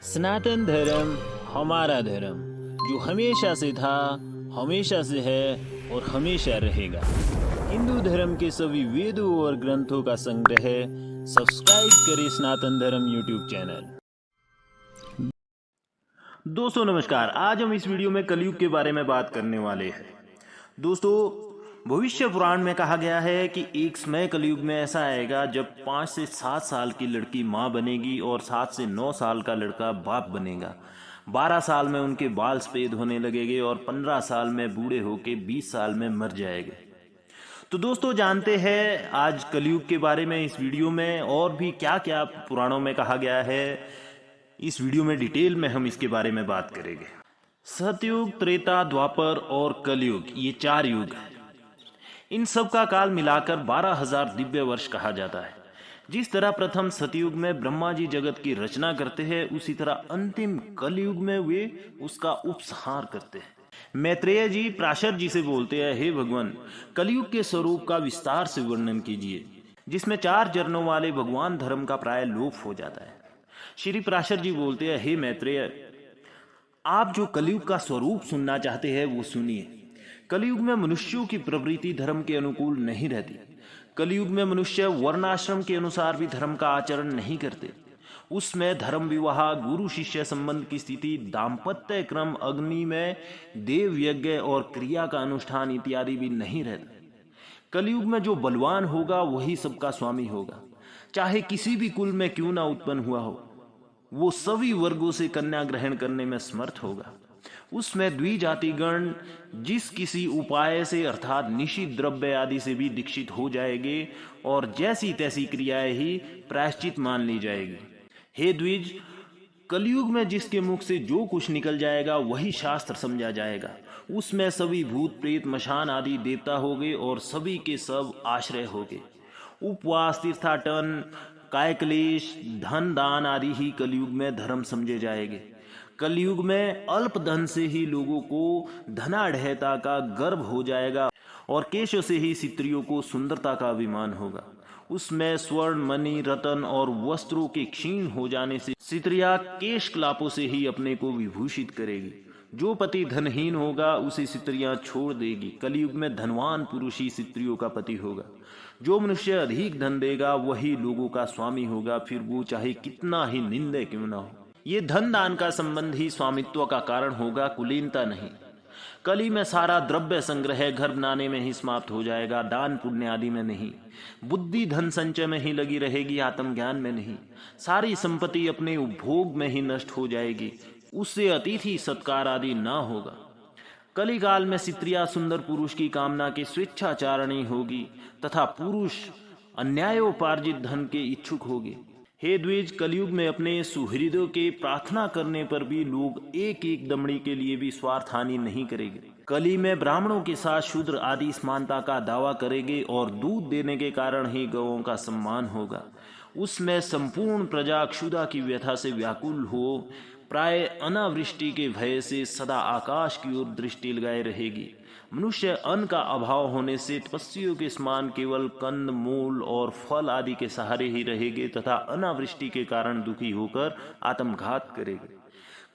सनातन धर्म हमारा धर्म, जो हमेशा से था, हमेशा से है और हमेशा रहेगा। हिंदू धर्म के सभी वेदों और ग्रंथों का संग्रह है। सब्सक्राइब करें सनातन धर्म यूट्यूब चैनल। दोस्तों नमस्कार, आज हम इस वीडियो में कलयुग के बारे में बात करने वाले हैं। दोस्तों, भविष्य पुराण में कहा गया है कि एक समय कलयुग में ऐसा आएगा जब 5 से 7 साल की लड़की माँ बनेगी और 7 से 9 साल का लड़का बाप बनेगा। 12 साल में उनके बाल सफेद होने लगेंगे और 15 साल में बूढ़े होके 20 साल में मर जाएंगे। तो दोस्तों, जानते हैं आज कलयुग के बारे में इस वीडियो में, और भी क्या क्या पुराणों में कहा गया है। इस वीडियो में डिटेल में हम इसके बारे में बात करेंगे। सतयुग, त्रेता, द्वापर और कलयुग, ये 4 युग हैं। इन सब का काल मिलाकर 12,000 दिव्य वर्ष कहा जाता है। जिस तरह प्रथम सतयुग में ब्रह्मा जी जगत की रचना करते हैं, उसी तरह अंतिम कलयुग में वे उसका उपसंहार करते हैं। मैत्रेय जी पराशर जी से बोलते हैं, हे भगवान, कलयुग के स्वरूप का विस्तार से वर्णन कीजिए, जिसमें 4 चरणों वाले भगवान धर्म का प्राय लोप हो जाता है। श्री पराशर जी बोलते हैं, हे मैत्रेय, आप जो कलयुग का स्वरूप सुनना चाहते हैं वो सुनिए। कलयुग में मनुष्यों की प्रवृत्ति धर्म के अनुकूल नहीं रहती। कलयुग में मनुष्य वर्णाश्रम के अनुसार भी धर्म का आचरण नहीं करते। उसमें धर्म, विवाह, गुरु शिष्य संबंध की स्थिति, दाम्पत्य क्रम, अग्नि में देव यज्ञ और क्रिया का अनुष्ठान इत्यादि भी नहीं रहता। कलयुग में जो बलवान होगा वही सबका स्वामी होगा, चाहे किसी भी कुल में क्यों ना उत्पन्न हुआ हो। वो सभी वर्गों से कन्या ग्रहण करने में समर्थ होगा। उसमें द्विजाति गण जिस किसी उपाय से अर्थात निषिद्ध द्रव्य आदि से भी दीक्षित हो जाएंगे और जैसी तैसी क्रियाएं ही प्रायश्चित मान ली जाएगी। हे द्विज, कलयुग में जिसके मुख से जो कुछ निकल जाएगा वही शास्त्र समझा जाएगा। उसमें सभी भूत प्रेत मशान आदि देवता होंगे और सभी के सब आश्रय होंगे। उपवास, तीर्थाटन, कायक्लेश, धन दान आदि ही कलयुग में धर्म समझे जाएंगे। कलयुग में अल्प धन से ही लोगों को धनाढ़ता का गर्व हो जाएगा और केश से ही स्त्रियों को सुंदरता का अभिमान होगा। उसमें स्वर्ण, मणि, रतन और वस्त्रों के क्षीण हो जाने से स्त्रियां केश कलापों से ही अपने को विभूषित करेगी। जो पति धनहीन होगा उसे स्त्रियां छोड़ देगी। कलयुग में धनवान पुरुष ही स्त्रियों का पति होगा। जो मनुष्य अधिक धन देगा वही लोगों का स्वामी होगा, फिर वो चाहे कितना ही निंदे क्यों ना हो। ये धन दान का संबंध ही स्वामित्व का कारण होगा, कुलीनता नहीं। कली में सारा द्रव्य संग्रह घर बनाने में ही समाप्त हो जाएगा, दान पुण्य आदि में नहीं। बुद्धि धन संचय में ही लगी रहेगी, आत्मज्ञान में नहीं। सारी संपत्ति अपने उपभोग में ही नष्ट हो जाएगी, उससे अतिथि सत्कार आदि ना होगा। कलिकाल में स्त्रियां सुंदर पुरुष की कामना के स्वेच्छाचारणी होगी तथा पुरुष अन्यायोपार्जित धन के इच्छुक होगे। हे द्विज, कलयुग में अपने सुहृदों के प्रार्थना करने पर भी लोग एक एक दमड़ी के लिए भी स्वार्थ हानि नहीं करेंगे। कली में ब्राह्मणों के साथ शूद्र आदि समानता का दावा करेंगे और दूध देने के कारण ही गौओं का सम्मान होगा। उसमें संपूर्ण प्रजा क्षुधा की व्यथा से व्याकुल हो प्राय अनावृष्टि के भय से सदा आकाश की ओर दृष्टि लगाए रहेगी। मनुष्य अन्न का अभाव होने से तपस्वियों के समान केवल कंद, मूल और फल आदि के सहारे ही रहेंगे तथा अनावृष्टि के कारण दुखी होकर आत्मघात करेंगे।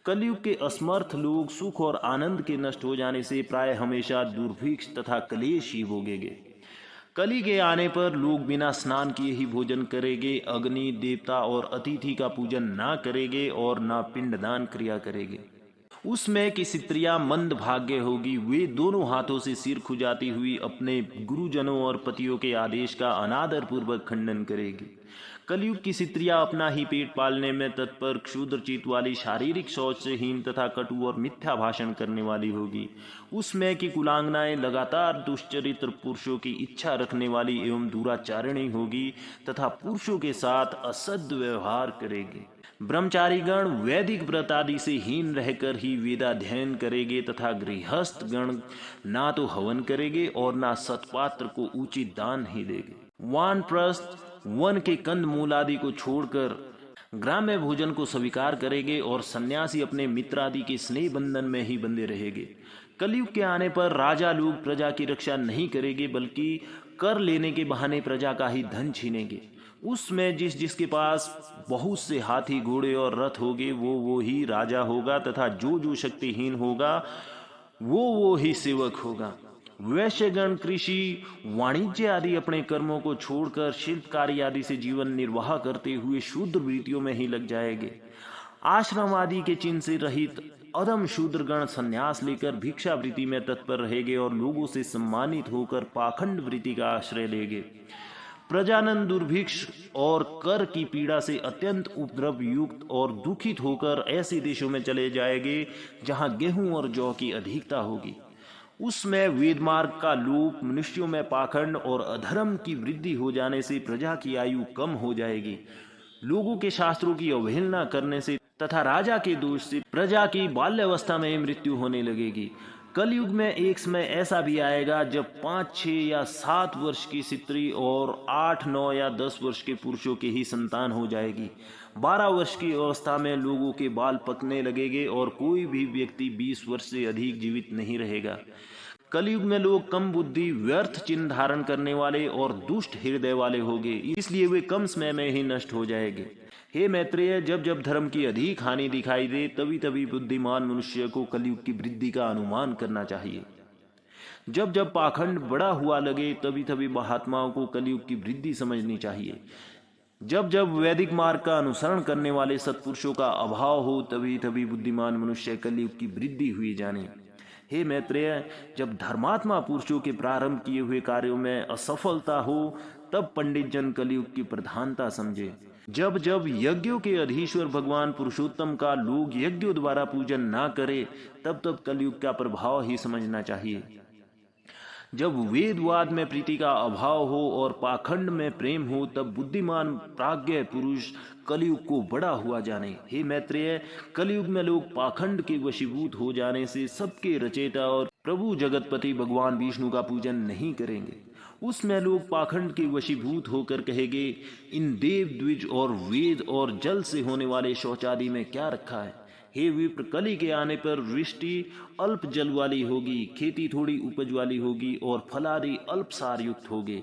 कलयुग के असमर्थ लोग सुख और आनंद के नष्ट हो जाने से प्राय हमेशा दुर्भिक्ष तथा क्लेश ही भोगेंगे। कली के आने पर लोग बिना स्नान किए ही भोजन करेंगे, अग्नि, देवता और अतिथि का पूजन ना करेंगे और ना पिंडदान क्रिया करेंगे। उसमें कि स्त्रियां मंद भाग्य होगी, वे दोनों हाथों से सिर खुजाती हुई अपने गुरुजनों और पतियों के आदेश का अनादर पूर्वक खंडन करेगी। कलयुग की स्त्रियां अपना ही पेट पालने में तत्पर, क्षुद्रचित वाली, शारीरिक शौच से हीन तथा कटु और मिथ्या भाषण करने वाली होगी। उसमें कि कुलांगनाएं लगातार दुष्चरित्र पुरुषों की इच्छा रखने वाली एवं दुराचारिणी होगी तथा पुरुषों के साथ असद व्यवहार करेगी। ब्रह्मचारी गण वैदिक व्रत आदि से हीन रहकर ही वेदाध्ययन करेंगे तथा गृहस्थ गण ना तो हवन करेंगे और ना सतपात्र को उचित दान ही देंगे। वानप्रस्थ वन के कंद मूल आदि को छोड़कर ग्राम्य भोजन को स्वीकार करेंगे और सन्यासी अपने मित्र आदि के स्नेह बंधन में ही बंधे रहेंगे। कलयुग के आने पर राजा लोग प्रजा की रक्षा नहीं करेंगे, बल्कि कर लेने के बहाने प्रजा का ही धन छीनेंगे। उसमें जिसके पास बहुत से हाथी घोड़े और रथ होंगे वो ही राजा होगा, तथा जो शक्तिहीन होगा वो ही सेवक होगा। वैश्यगण कृषि वाणिज्य आदि अपने कर्मों को छोड़कर शिल्पकारी आदि से जीवन निर्वाह करते हुए शूद्र वृत्तियों में ही लग जाएंगे। आश्रम आदि के चिन्ह से रहित अधम शूद्रगण संन्यास लेकर भिक्षा वृत्ति में तत्पर रहेंगे और लोगों से सम्मानित होकर पाखंड वृत्ति का आश्रय लेंगे। प्रजानन दुर्भिक्ष और कर की पीड़ा से अत्यंत उपद्रव युक्त और दुखित होकर ऐसे देशों में चले जाएंगे जहां गेहूं और जौ की अधिकता होगी। उसमें वेद मार्ग का लोप, मनुष्यों में पाखंड और अधर्म की वृद्धि हो जाने से प्रजा की आयु कम हो जाएगी। लोगों के शास्त्रों की अवहेलना करने से तथा राजा के दोष से प्रजा की बाल्यावस्था में मृत्यु होने लगेगी। कलयुग में एक समय ऐसा भी आएगा जब 5, 6 या 7 वर्ष की स्त्री और 8, 9 या 10 वर्ष के पुरुषों की ही संतान हो जाएगी। 12 वर्ष की अवस्था में लोगों के बाल पकने लगेंगे और कोई भी व्यक्ति 20 वर्ष से अधिक जीवित नहीं रहेगा। कलयुग में लोग कम बुद्धि, व्यर्थ चिन्ह धारण करने वाले और दुष्ट हृदय वाले होंगे, इसलिए वे कम समय में ही नष्ट हो जाएंगे। हे मैत्रेय, जब जब धर्म की अधिक हानि दिखाई दे तभी बुद्धिमान मनुष्य को कलयुग की वृद्धि का अनुमान करना चाहिए। जब जब पाखंड बड़ा हुआ लगे तभी महात्माओं को कलयुग की वृद्धि समझनी चाहिए। जब जब वैदिक मार्ग का अनुसरण करने वाले सत्पुरुषों का अभाव हो तभी बुद्धिमान मनुष्य कलयुग की वृद्धि हुई जाने। हे मैत्रेय, जब धर्मात्मा पुरुषों के प्रारंभ किए हुए कार्यों में असफलता हो तब पंडित जन कलयुग की प्रधानता समझे। जब जब यज्ञों के अधीश्वर भगवान पुरुषोत्तम का लोग यज्ञों द्वारा पूजन ना करे तब कलयुग का प्रभाव ही समझना चाहिए। जब वेदवाद में प्रीति का अभाव हो और पाखंड में प्रेम हो तब बुद्धिमान प्राज्ञ पुरुष कलयुग को बड़ा हुआ जाने। हे मैत्रेय, कलयुग में लोग पाखंड के वशीभूत हो जाने से सबके रचयिता और प्रभु जगतपति भगवान विष्णु का पूजन नहीं करेंगे। उसमें लोग पाखंड के वशीभूत होकर कहेंगे, इन देव द्विज और वेद और जल से होने वाले शौचादि में क्या रखा है। हे विप्र, कली के आने पर वृष्टि अल्प जल वाली होगी, खेती थोड़ी उपज वाली होगी और फलादि अल्प सार युक्त होगे।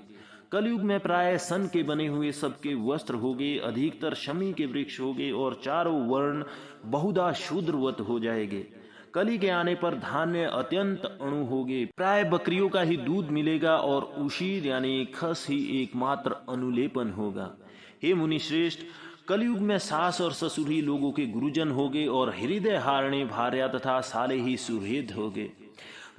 कलयुग में प्राय सन के बने हुए सबके वस्त्र होगे, अधिकतर शमी के वृक्ष होगे और चारों वर्ण बहुधा शूद्रवत हो जाएंगे। कली के आने पर धान्य अत्यंत अणु होगे, प्राय बकरियों का ही दूध मिलेगा और उशीर यानी खस ही एकमात्र अनुलेपन होगा। हे मुनि श्रेष्ठ, कलयुग में सास और ससुर ही लोगों के गुरुजन होगे और हृदय हारणे भार्या तथा साले ही सुहृद होगे।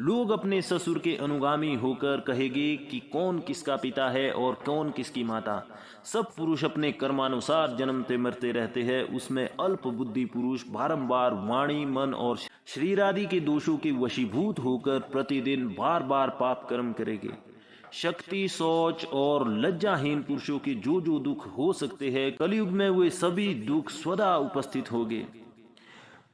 लोग अपने ससुर के अनुगामी होकर कहेंगे कि कौन किसका पिता है और कौन किसकी माता। सब पुरुष अपने कर्मानुसार जन्मते मरते रहते हैं। उसमें अल्प बुद्धि पुरुष बारंबार वाणी, मन और शरीर आदि के दोषों के वशीभूत होकर प्रतिदिन बार बार पाप कर्म करेंगे। शक्ति, शौच और लज्जाहीन पुरुषों के जो दुख हो सकते हैं कलयुग में वे सभी दुख स्वदा उपस्थित होंगे।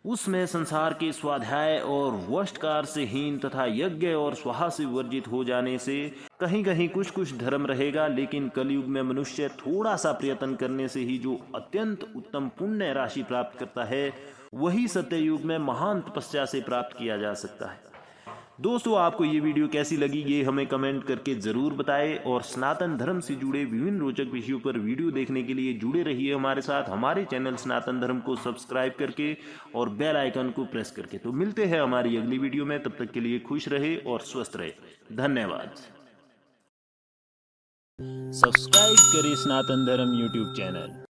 उसमें संसार के स्वाध्याय और वष्टकार से हीन तथा यज्ञ और स्वाहा से वर्जित हो जाने से कहीं कहीं कुछ धर्म रहेगा, लेकिन कलयुग में मनुष्य थोड़ा सा प्रयत्न करने से ही जो अत्यंत उत्तम पुण्य राशि प्राप्त करता है वही सत्ययुग में महान तपस्या से प्राप्त किया जा सकता है। दोस्तों, आपको ये वीडियो कैसी लगी ये हमें कमेंट करके जरूर बताएं और सनातन धर्म से जुड़े विभिन्न रोचक विषयों पर वीडियो देखने के लिए जुड़े रहिए हमारे साथ, हमारे चैनल सनातन धर्म को सब्सक्राइब करके और बेल आइकन को प्रेस करके। तो मिलते हैं हमारी अगली वीडियो में, तब तक के लिए खुश रहे और स्वस्थ रहे। धन्यवाद। सब्सक्राइब करें सनातन धर्म यूट्यूब चैनल।